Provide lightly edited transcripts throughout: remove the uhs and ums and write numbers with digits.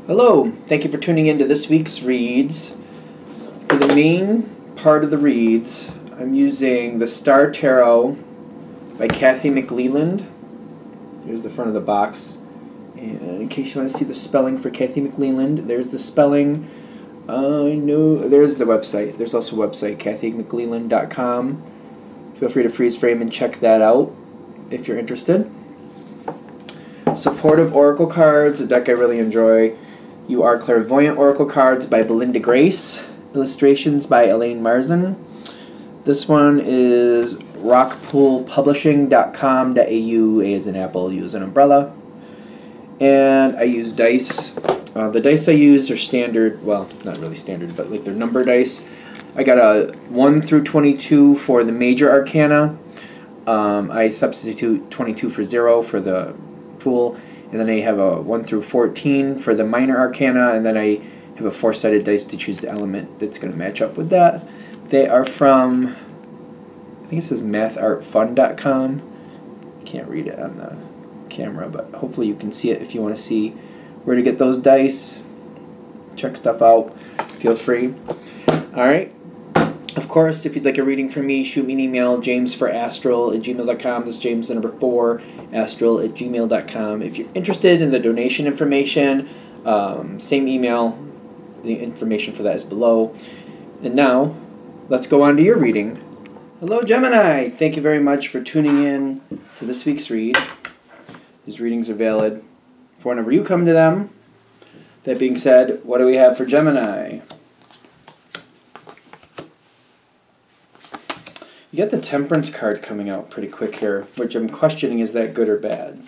Hello, thank you for tuning in to this week's reads. For the main part of the reads, I'm using the Star Tarot by Kathy McLeland. Here's the front of the box. And in case you want to see the spelling for Kathy McLeland, there's the spelling. There's the website. There's also a website, kathymcleland.com. Feel free to freeze frame and check that out if you're interested. Supportive Oracle cards, a deck I really enjoy. You Are Clairvoyant Oracle cards by Belinda Grace. Illustrations by Elaine Marzin. This one is rockpoolpublishing.com.au. A as in apple, U as an umbrella. And I use dice. The dice I use are standard, well, not really standard, but like they're number dice. I got a 1 through 22 for the major arcana. I substitute 22 for 0 for the Fool. And then I have a 1 through 14 for the minor arcana, and then I have a 4-sided dice to choose the element that's going to match up with that. They are from, I think it says mathartfun.com. I can't read it on the camera, but hopefully you can see it if you want to see where to get those dice. Check stuff out. Feel free. Alright. Of course, if you'd like a reading from me, shoot me an email, jamesforastral@gmail.com. That's James, the number 4, astral@gmail.com. If you're interested in the donation information, same email. The information for that is below. And now, let's go on to your reading. Hello, Gemini. Thank you very much for tuning in to this week's read. These readings are valid for whenever you come to them. That being said, what do we have for Gemini? You got the Temperance card coming out pretty quick here, which I'm questioning, is that good or bad?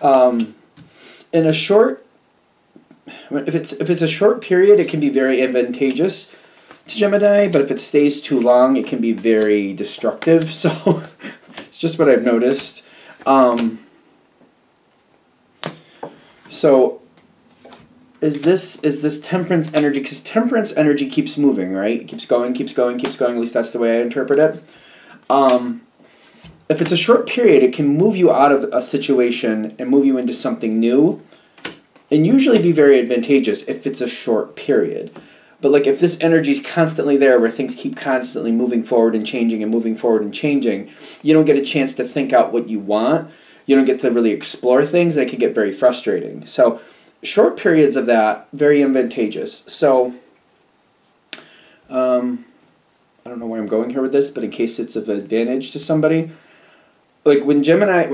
In a short, if it's a short period, it can be very advantageous to Gemini, but if it stays too long, it can be very destructive. So it's just what I've noticed. So is this Temperance energy? Because Temperance energy keeps moving, right? It keeps going, keeps going, keeps going. At least that's the way I interpret it. If it's a short period, it can move you out of a situation and move you into something new, and usually be very advantageous if it's a short period. But like if this energy is constantly there, where things keep constantly moving forward and changing and moving forward and changing, you don't get a chance to think out what you want. You don't get to really explore things, and it can get very frustrating. So short periods of that, very advantageous. So, I don't know where I'm going here with this, but in case it's of advantage to somebody, like when Gemini,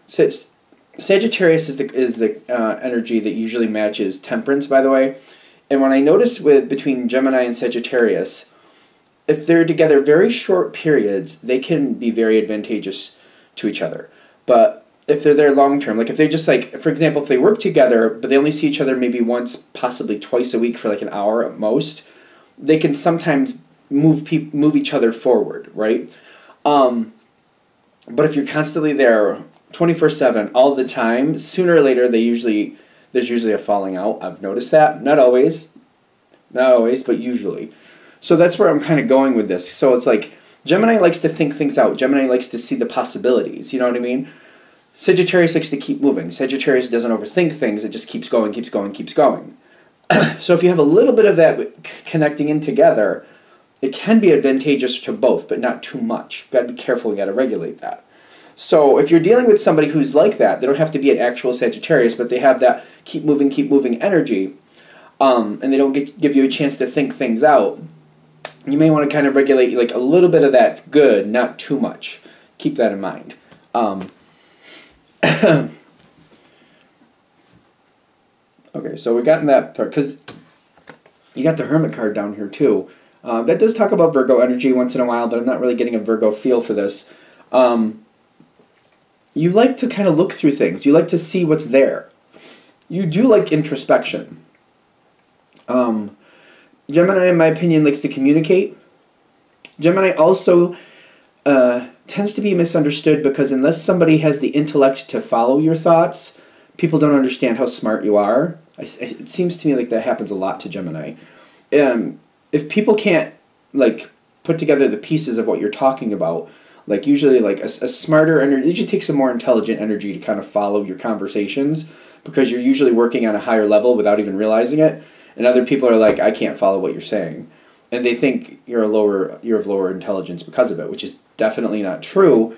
Sagittarius is the energy that usually matches Temperance, by the way. And when I notice between Gemini and Sagittarius, if they're together very short periods, they can be very advantageous to each other. But if they're there long term, like if they just like, for example, if they work together, but they only see each other maybe once, possibly twice a week for like an hour at most, they can sometimes move each other forward, right? But if you're constantly there 24/7 all the time, sooner or later there's usually a falling out. I've noticed that. Not always, but usually. So that's where I'm kind of going with this. So it's like Gemini likes to think things out. Gemini likes to see the possibilities. You know what I mean? Sagittarius likes to keep moving. Sagittarius doesn't overthink things. It just keeps going, keeps going, keeps going. So if you have a little bit of that connecting in together, it can be advantageous to both, but not too much. You've got to be careful. You've got to regulate that. So if you're dealing with somebody who's like that, they don't have to be an actual Sagittarius, but they have that keep moving energy, and they don't give you a chance to think things out, you may want to kind of regulate, like a little bit of that's good, not too much. Keep that in mind. Okay, so we got in that part, because you got the Hermit card down here too. That does talk about Virgo energy once in a while, but I'm not really getting a Virgo feel for this. You like to kind of look through things. You like to see what's there. You do like introspection. Gemini, in my opinion, likes to communicate. Gemini also tends to be misunderstood because unless somebody has the intellect to follow your thoughts, people don't understand how smart you are. It seems to me like that happens a lot to Gemini. If people can't like put together the pieces of what you're talking about, like usually like a smarter energy, it usually takes a more intelligent energy to kind of follow your conversations because you're usually working on a higher level without even realizing it. And other people are like, I can't follow what you're saying. And they think you're of lower intelligence because of it, which is definitely not true.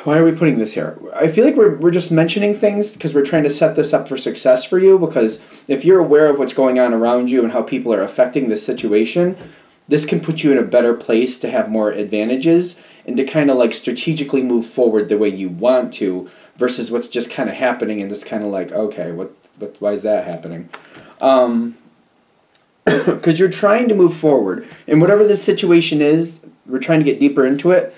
Why are we putting this here? I feel like we're just mentioning things because we're trying to set this up for success for you, because if you're aware of what's going on around you and how people are affecting this situation, this can put you in a better place to have more advantages and to kind of like strategically move forward the way you want to, versus what's just kind of happening and this kind of like, okay, why is that happening? Because you're trying to move forward, and whatever this situation is, we're trying to get deeper into it.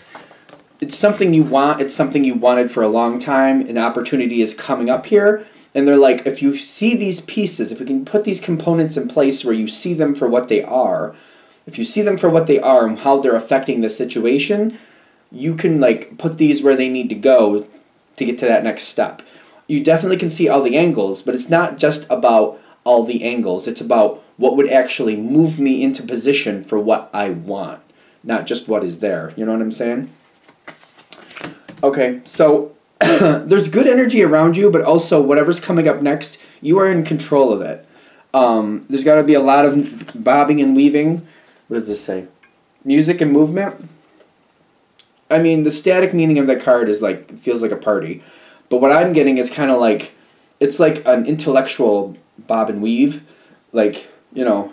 It's something you want. It's something you wanted for a long time. An opportunity is coming up here, and they're like, if you see these pieces, if we can put these components in place where you see them for what they are, if you see them for what they are and how they're affecting the situation, you can like put these where they need to go to get to that next step. You definitely can see all the angles, but it's not just about all the angles. It's about what would actually move me into position for what I want, not just what is there. You know what I'm saying? Okay, so there's good energy around you, but also whatever's coming up next, you are in control of it. There's got to be a lot of bobbing and weaving. What does this say? Music and movement. I mean, the static meaning of that card is like, feels like a party. But what I'm getting is kind of like, it's like an intellectual bob and weave. Like, you know,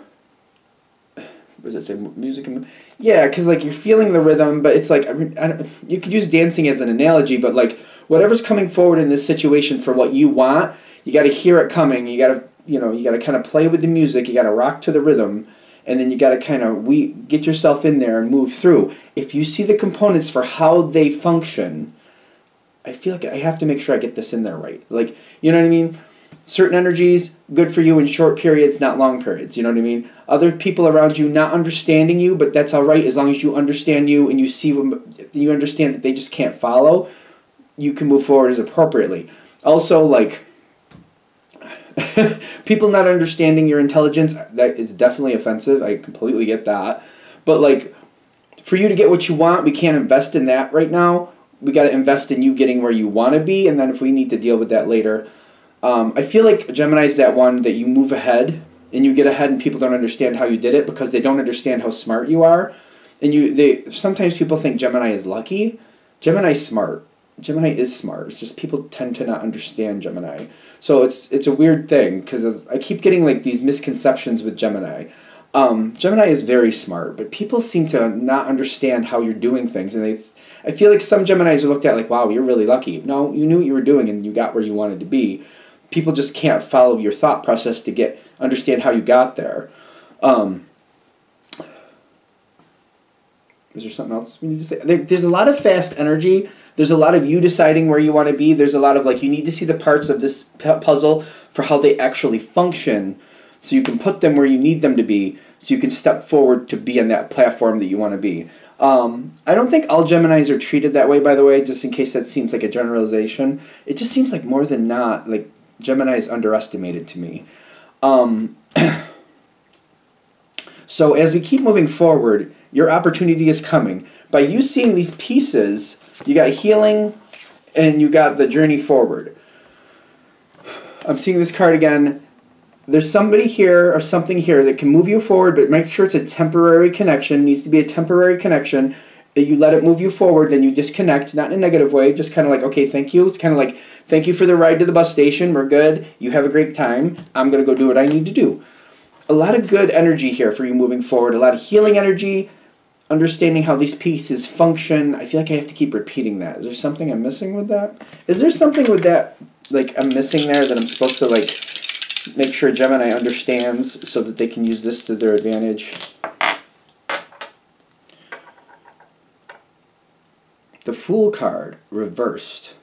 what does it say? Music and yeah, because like you're feeling the rhythm, but it's like, I mean, you could use dancing as an analogy, but like whatever's coming forward in this situation for what you want, you got to hear it coming. You got to, you know, you got to kind of play with the music. You got to rock to the rhythm, and then you got to kind of get yourself in there and move through. If you see the components for how they function, I feel like I have to make sure I get this in there right. Like, you know what I mean? Certain energies, good for you in short periods, not long periods. You know what I mean? Other people around you not understanding you, but that's all right as long as you understand you and you see them, you understand that they just can't follow. You can move forward as appropriately. Also, like, people not understanding your intelligence, that is definitely offensive. I completely get that. But, like, for you to get what you want, we can't invest in that right now. We got to invest in you getting where you want to be, and then if we need to deal with that later. I feel like Gemini's that one that you move ahead, and you get ahead and people don't understand how you did it because they don't understand how smart you are. And sometimes people think Gemini is lucky. Gemini's smart. Gemini is smart. It's just people tend to not understand Gemini. So it's a weird thing because I keep getting like these misconceptions with Gemini. Gemini is very smart, but people seem to not understand how you're doing things, and I feel like some Geminis are looked at like, wow, you're really lucky. No, you knew what you were doing and you got where you wanted to be. People just can't follow your thought process to understand how you got there. Is there something else we need to say? There's a lot of fast energy. There's a lot of you deciding where you want to be. There's a lot of like, you need to see the parts of this puzzle for how they actually function so you can put them where you need them to be so you can step forward to be on that platform that you want to be. I don't think all Geminis are treated that way, by the way, just in case that seems like a generalization. It just seems like more than not, like, Gemini is underestimated to me. So as we keep moving forward, your opportunity is coming. By you seeing these pieces, you got healing and you got the journey forward. I'm seeing this card again. There's somebody here or something here that can move you forward, but make sure it's a temporary connection. It needs to be a temporary connection. You let it move you forward, then you disconnect, not in a negative way, just kind of like, okay, thank you. It's kind of like, thank you for the ride to the bus station. We're good. You have a great time. I'm going to go do what I need to do. A lot of good energy here for you moving forward. A lot of healing energy, understanding how these pieces function. I feel like I have to keep repeating that. Is there something I'm missing with that? Is there something with that, like, I'm missing there that I'm supposed to, like, make sure Gemini understands so that they can use this to their advantage? The Fool card reversed.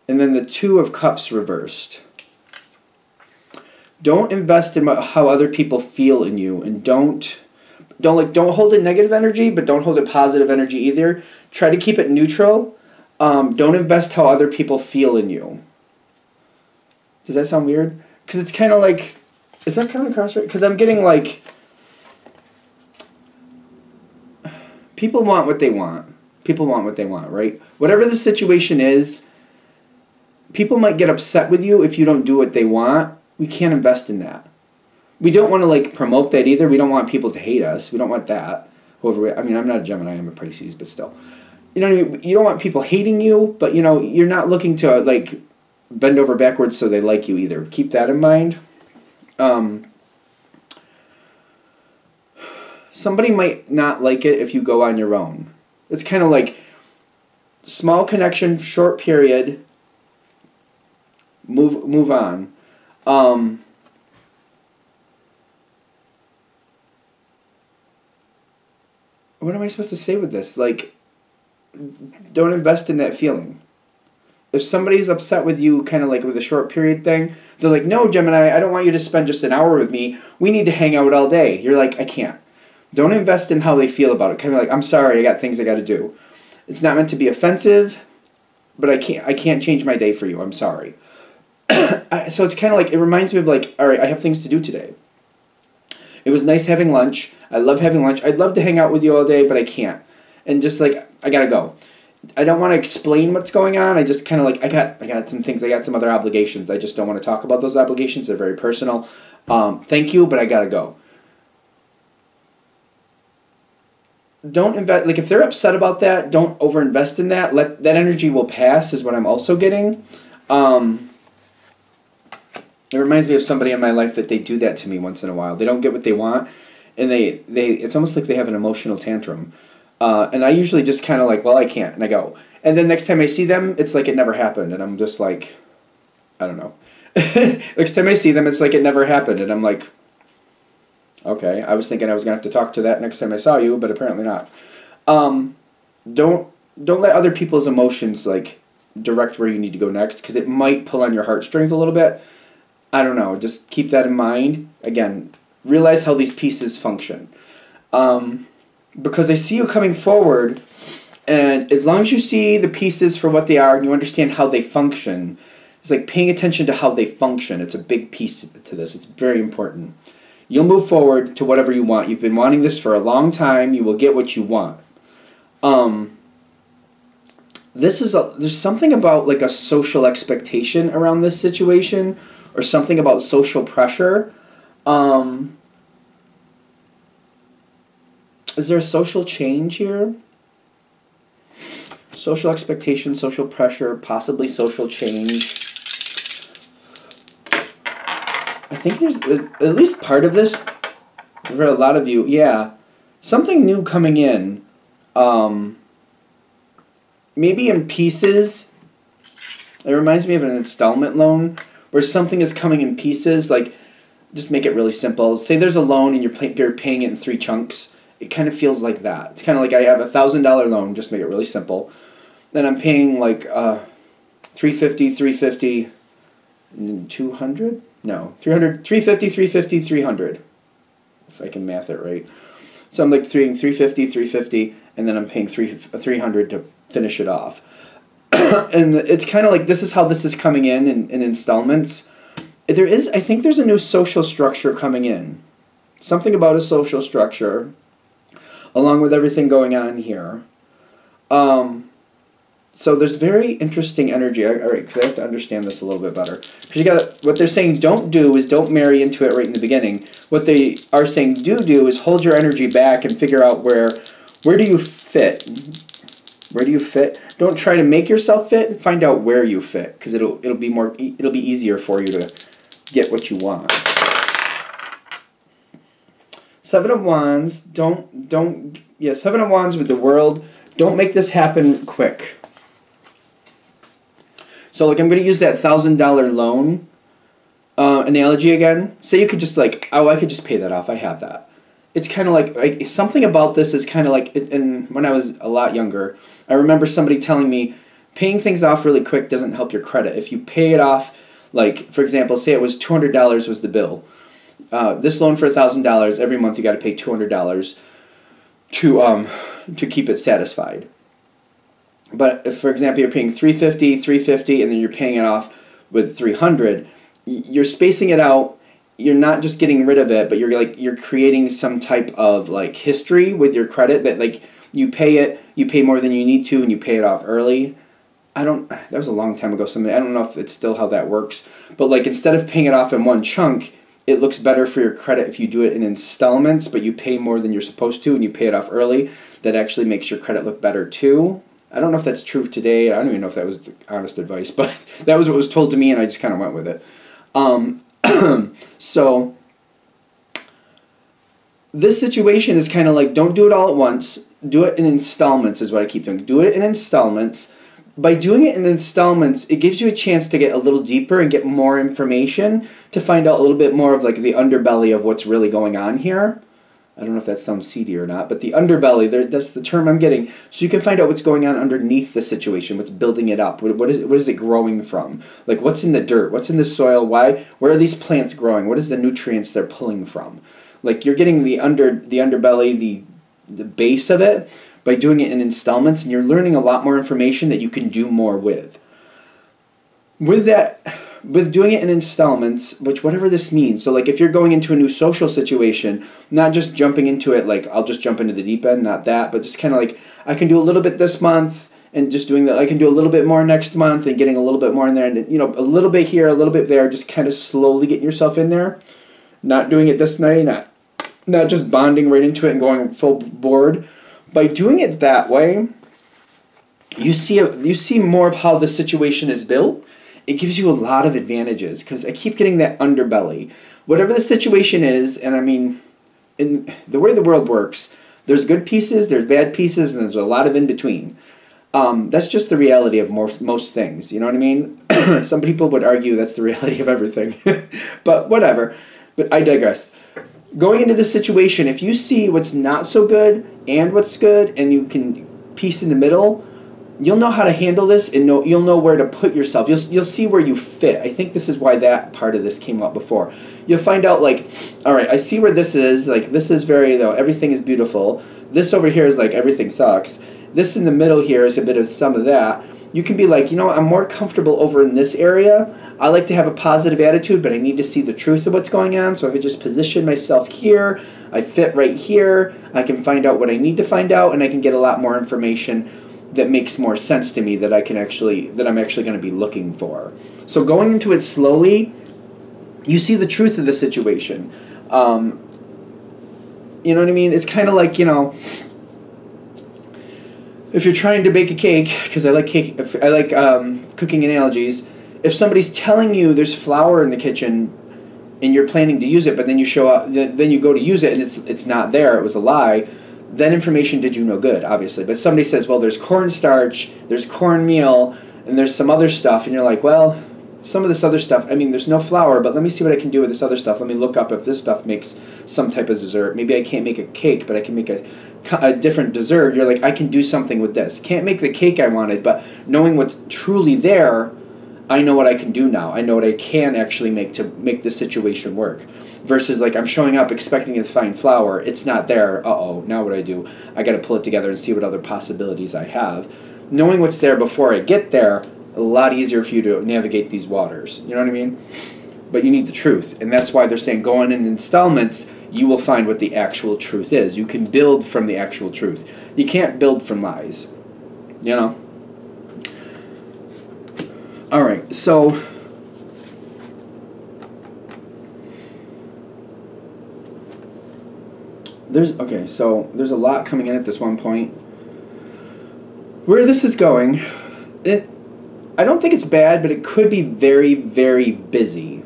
And then the Two of Cups reversed. Don't invest in how other people feel in you, and don't hold it negative energy, but don't hold it positive energy either. Try to keep it neutral. Don't invest how other people feel in you. Does that sound weird? Because it's kind of like, is that kind of cross right? Because I'm getting like, people want what they want. People want what they want, right? Whatever the situation is, people might get upset with you if you don't do what they want. We can't invest in that. We don't want to like promote that either. We don't want people to hate us. We don't want that. I mean, I'm not a Gemini, I'm a Pisces, but still. You know what I mean? You don't want people hating you, but you know, you're not looking to like bend over backwards so they like you either. Keep that in mind. Somebody might not like it if you go on your own. It's kind of like small connection, short period, move on. What am I supposed to say with this? Like, don't invest in that feeling. If somebody's upset with you, kind of like with a short period thing, they're like, no, Gemini, I don't want you to spend just an hour with me. We need to hang out all day. You're like, I can't. Don't invest in how they feel about it. Kind of like, I'm sorry, I got things I got to do. It's not meant to be offensive, but I can't change my day for you. I'm sorry. So it's kind of like, it reminds me of like, all right, I have things to do today. It was nice having lunch. I love having lunch. I'd love to hang out with you all day, but I can't. And just like, I gotta go. I don't want to explain what's going on. I just kind of like, I got some things. I got some other obligations. I just don't want to talk about those obligations. They're very personal. Thank you, but I gotta go. Don't invest, like if they're upset about that, don't overinvest in that. Let that energy will pass is what I'm also getting. It reminds me of somebody in my life that they do that to me once in a while. They don't get what they want, and they it's almost like they have an emotional tantrum. And I usually just kind of like, well, I can't, and I go. And then next time I see them, it's like it never happened, and I'm just like, I don't know. Next time I see them, it's like it never happened, and I'm like, okay, I was thinking I was going to have to talk to that next time I saw you, but apparently not. Don't let other people's emotions like direct where you need to go next, because it might pull on your heartstrings a little bit. I don't know. Just keep that in mind. Again, realize how these pieces function. Because I see you coming forward, and as long as you see the pieces for what they are and you understand how they function, it's like paying attention to how they function. It's a big piece to this. It's very important. You'll move forward to whatever you want. You've been wanting this for a long time. You will get what you want. There's something about like a social expectation around this situation, or something about social pressure. Is there a social change here? Social expectation, social pressure, possibly social change. I think there's at least part of this, for a lot of you, yeah. Something new coming in. Maybe in pieces. It reminds me of an installment loan, where something is coming in pieces. Like, just make it really simple. Say there's a loan and you're paying it in 3 chunks. It kind of feels like that. It's kind of like I have a $1,000 loan, just make it really simple. Then I'm paying like $350, and $200? No, $300, $350, $350, $300. If I can math it right. So I'm like $350, $350, and then I'm paying $300 to finish it off. And it's kind of like this is how this is coming in installments. I think there's a new social structure coming in. Something about a social structure, along with everything going on here. So there's very interesting energy. All right, because I have to understand this a little bit better. Because what they're saying don't do is don't marry into it right in the beginning. What they are saying do is hold your energy back and figure out where do you fit. Where do you fit? Don't try to make yourself fit. Find out where you fit, because it'll be easier for you to get what you want. 7 of Wands. Yeah, 7 of Wands with the World. Don't make this happen quick. So like I'm going to use that $1,000 loan analogy again. Say you could just like, oh, I could just pay that off. I have that. It's kind of like something about this is kind of like, and when I was a lot younger, I remember somebody telling me paying things off really quick doesn't help your credit. If you pay it off, like for example, say it was $200 was the bill. This loan for $1,000, every month you got to pay $200 to keep it satisfied. But if, for example, you're paying $350, and then you're paying it off with $300, you're spacing it out. You're not just getting rid of it, but you're creating some type of like history with your credit that like you pay more than you need to, and you pay it off early. I don't, that was a long time ago, somebody, I don't know if it's still how that works, but like instead of paying it off in one chunk, it looks better for your credit if you do it in installments, but you pay more than you're supposed to and you pay it off early. That actually makes your credit look better too. I don't know if that's true today. I don't even know if that was honest advice, but that was what was told to me and I just kind of went with it. So this situation is kind of like, don't do it all at once. Do it in installments is what I keep doing. Do it in installments. By doing it in installments, it gives you a chance to get a little deeper and get more information to find out a little bit more of like the underbelly of what's really going on here. I don't know if that sounds seedy or not, but the underbelly, that's the term I'm getting. So you can find out what's going on underneath the situation, what's building it up, what is it growing from? Like what's in the dirt, what's in the soil, where are these plants growing, what is the nutrients they're pulling from? Like you're getting the underbelly, the base of it, by doing it in installments, and you're learning a lot more information that you can do more with. With doing it in installments, which whatever this means, so like if you're going into a new social situation, not just jumping into it like I'll just jump into the deep end, not that, but just kind of like I can do a little bit this month and just doing that. I can do a little bit more next month and getting a little bit more in there, and you know, a little bit here, a little bit there, just kind of slowly getting yourself in there. Not doing it this night, not just bonding right into it and going full board. By doing it that way, you see more of how the situation is built. It gives you a lot of advantages because I keep getting that underbelly. Whatever the situation is, and I mean, in the way the world works, there's good pieces, there's bad pieces, and there's a lot of in between. That's just the reality of most things. You know what I mean? Some people would argue that's the reality of everything, but whatever. But I digress. Going into this situation, if you see what's not so good and what's good, and you can piece in the middle, you'll know how to handle this, and you'll know where to put yourself. You'll see where you fit. I think this is why that part of this came up before. You'll find out like, all right, I see where this is. Like this is very everything is beautiful. This over here is like everything sucks. This in the middle here is a bit of some of that. You can be like, you know what, I'm more comfortable over in this area. I like to have a positive attitude, but I need to see the truth of what's going on. So if I just position myself here, I fit right here, I can find out what I need to find out, and I can get a lot more information that makes more sense to me that I'm actually going to be looking for. So going into it slowly, you see the truth of the situation. You know what I mean? It's kind of like, you know, if you're trying to bake a cake, because I like cooking analogies. If somebody's telling you there's flour in the kitchen and you're planning to use it, but then you show up, then you go to use it and it's not there, it was a lie, that information did you no good, obviously. But somebody says, well, there's cornstarch, there's cornmeal, and there's some other stuff, and you're like, well, some of this other stuff, I mean, there's no flour, but let me see what I can do with this other stuff. Let me look up if this stuff makes some type of dessert. Maybe I can't make a cake, but I can make a different dessert. You're like, I can do something with this. Can't make the cake I wanted, but knowing what's truly there, I know what I can do now. I know what I can actually make to make this situation work. Versus like I'm showing up expecting to find flour. It's not there. Uh-oh, now what do I do? I got to pull it together and see what other possibilities I have. Knowing what's there before I get there, a lot easier for you to navigate these waters. You know what I mean? But you need the truth. And that's why they're saying going in installments, you will find what the actual truth is. You can build from the actual truth. You can't build from lies. You know? Alright, so there's a lot coming in at this one point. Where this is going, I don't think it's bad, but it could be very, very busy.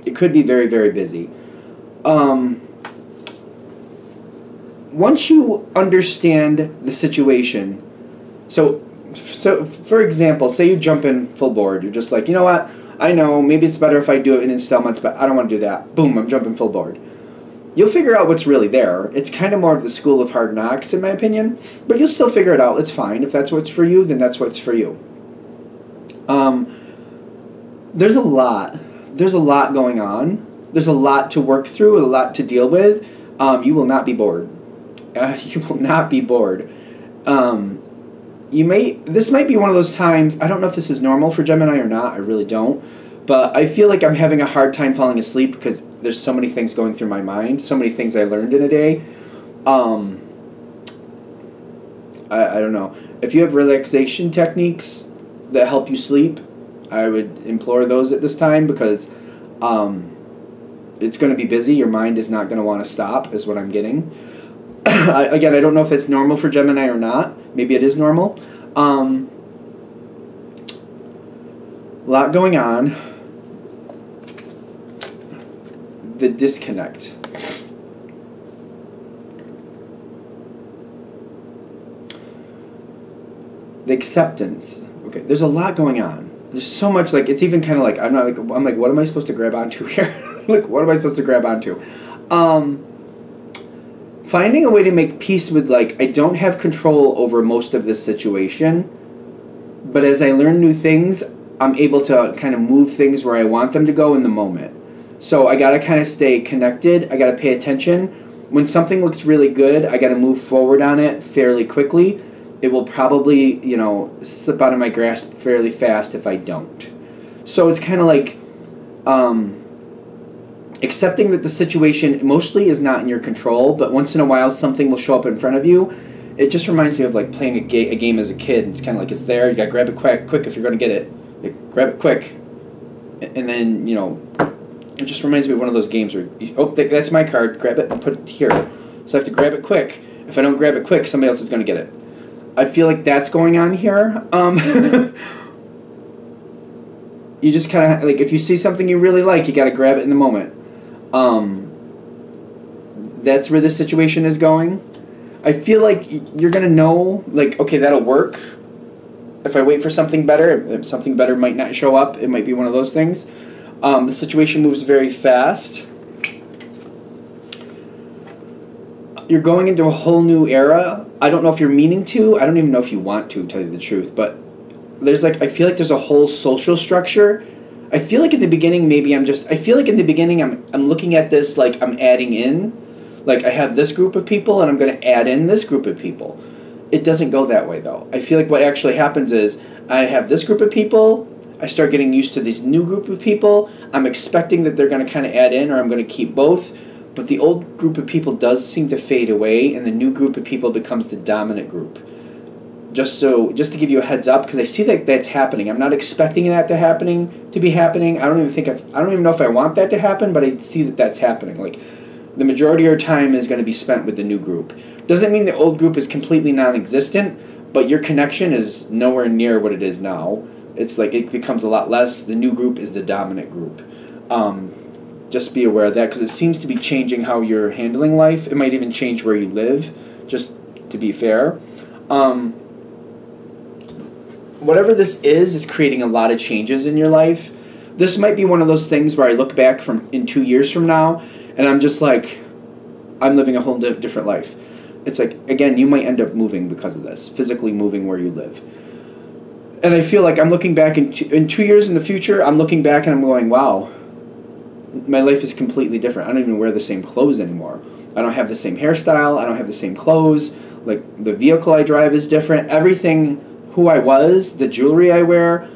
It could be very, very busy. Once you understand the situation, so for example, say you jump in full board. You're just like, you know what? I know maybe it's better if I do it in installments, but I don't want to do that. Boom, I'm jumping full board. You'll figure out what's really there. It's kind of more of the school of hard knocks, in my opinion, but you'll still figure it out. It's fine. If that's what's for you, then that's what's for you. There's a lot going on. There's a lot to work through, a lot to deal with. You will not be bored. You will not be bored. This might be one of those times, I don't know if this is normal for Gemini or not, I really don't, but I feel like I'm having a hard time falling asleep because there's so many things going through my mind, so many things I learned in a day. I don't know. If you have relaxation techniques that help you sleep, I would implore those at this time, because it's going to be busy. Your mind is not going to want to stop, is what I'm getting. Again, I don't know if it's normal for Gemini or not. Maybe it is normal. A lot going on. The disconnect. The acceptance. Okay, there's a lot going on. There's so much, like, it's even kind of like, I'm like, what am I supposed to grab onto here? Like, what am I supposed to grab onto? Finding a way to make peace with, like, I don't have control over most of this situation, but as I learn new things, I'm able to kind of move things where I want them to go in the moment. So I gotta kind of stay connected. I gotta pay attention. When something looks really good, I gotta move forward on it fairly quickly. It will probably, you know, slip out of my grasp fairly fast if I don't. So it's kind of like accepting that the situation mostly is not in your control, but once in a while something will show up in front of you. It just reminds me of like playing a game as a kid. It's kind of like it's there. You gotta grab it quick if you're gonna get it. Like, grab it quick, and then, you know, it just reminds me of one of those games where that's my card. Grab it and put it here. So I have to grab it quick. If I don't grab it quick, somebody else is gonna get it. I feel like that's going on here. You just kind of, like, if you see something you really like, you got to grab it in the moment. That's where this situation is going. I feel like you're going to know, like, okay, that'll work. If I wait for something better, if something better might not show up. It might be one of those things. The situation moves very fast. You're going into a whole new era. I don't know if you're meaning to. I don't even know if you want to tell you the truth. But there's like, I feel like there's a whole social structure. I feel like in the beginning, maybe I feel like in the beginning I'm looking at this like I'm adding in. Like, I have this group of people and I'm going to add in this group of people. It doesn't go that way, though. I feel like what actually happens is I have this group of people. I start getting used to this new group of people. I'm expecting that they're going to kind of add in, or I'm going to keep both. But the old group of people does seem to fade away, and the new group of people becomes the dominant group. Just to give you a heads up, because I see that that's happening. I'm not expecting that to be happening. I don't even know if I want that to happen, but I see that that's happening. Like, the majority of your time is going to be spent with the new group. Doesn't mean the old group is completely non-existent, but your connection is nowhere near what it is now. It's like it becomes a lot less. The new group is the dominant group. Just be aware of that, because it seems to be changing how you're handling life. It might even change where you live, just to be fair. Whatever this is creating a lot of changes in your life. This might be one of those things where I look back in 2 years from now, and I'm just like, I'm living a whole different life. It's like, again, you might end up moving because of this, physically moving where you live. And I feel like I'm looking back in 2 years in the future, I'm looking back and I'm going, wow, my life is completely different. I don't even wear the same clothes anymore. I don't have the same hairstyle. I don't have the same clothes. Like, the vehicle I drive is different. Everything, who I was, the jewelry I wear,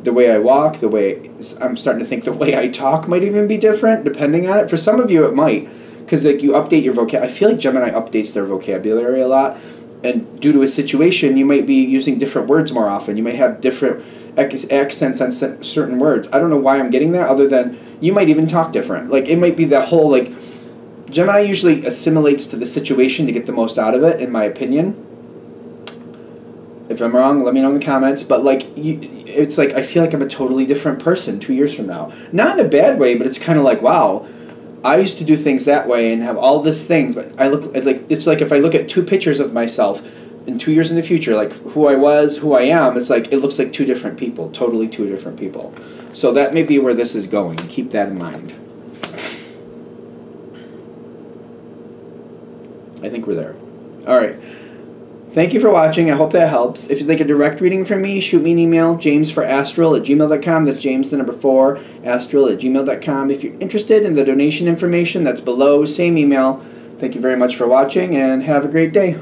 the way I walk, I'm starting to think the way I talk might even be different, depending on it. For some of you, it might, because like you update your vocabulary. I feel like Gemini updates their vocabulary a lot, and due to a situation, you might be using different words more often. You might have different accents on certain words. I don't know why I'm getting that, other than you might even talk different. Like, it might be that whole, like, Gemini usually assimilates to the situation to get the most out of it, in my opinion. If I'm wrong, let me know in the comments. But, like, it's like I feel like I'm a totally different person 2 years from now. Not in a bad way, but it's kind of like, wow, I used to do things that way and have all these things, but I look like, it's like if I look at two pictures of myself in 2 years in the future, like who I was, who I am, it's like it looks like two different people, totally two different people. So that may be where this is going. Keep that in mind. I think we're there. All right. Thank you for watching. I hope that helps. If you'd like a direct reading from me, shoot me an email, jamesforastral@gmail.com. That's James, the number 4, astral@gmail.com. If you're interested in the donation information, that's below. Same email. Thank you very much for watching, and have a great day.